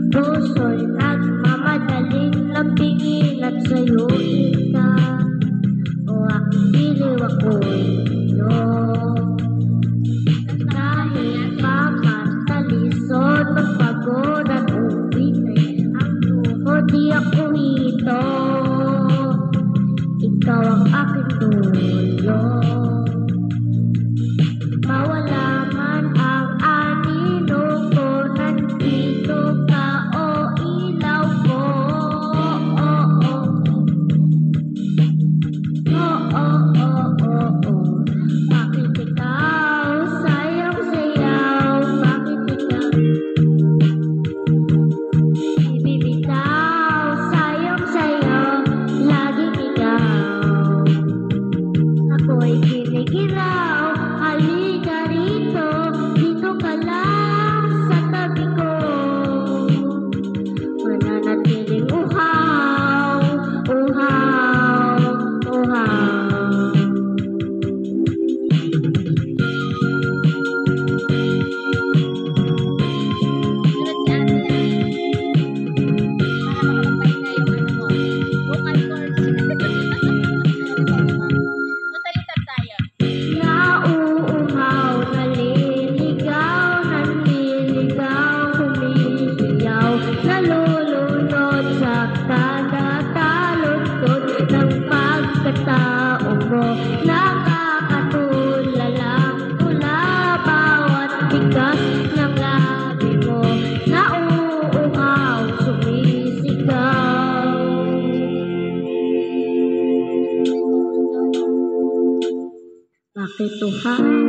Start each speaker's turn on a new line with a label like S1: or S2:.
S1: Puso'y nagmamadaling lambingin at sayuin ka. O aking giliw ako'y iyo. Kahit pamatalisod, magpagod at uwin ang tuhod, di ako hito. Ikaw ang aking tulo. Mawala man ang anino ko, nandito ka o ilaw ko. Bakit ikaw sayang-sayaw? Bakit ikaw ibibitaw? Sayang-sayaw, laging ikaw. Ako'y ginigiraw, halika rito, dito ka lang sa tabi ko. Mananatiling uhaw, uhaw, uhaw. Nauuhaw, naliligaw, nanliligaw, humihiligaw, nalulunod sa kada talunod ng pagkatao mo. Nakakatulala mula bawat bigas ng labi mo. Nauuhaw, sumisigaw. Bakit uhaw?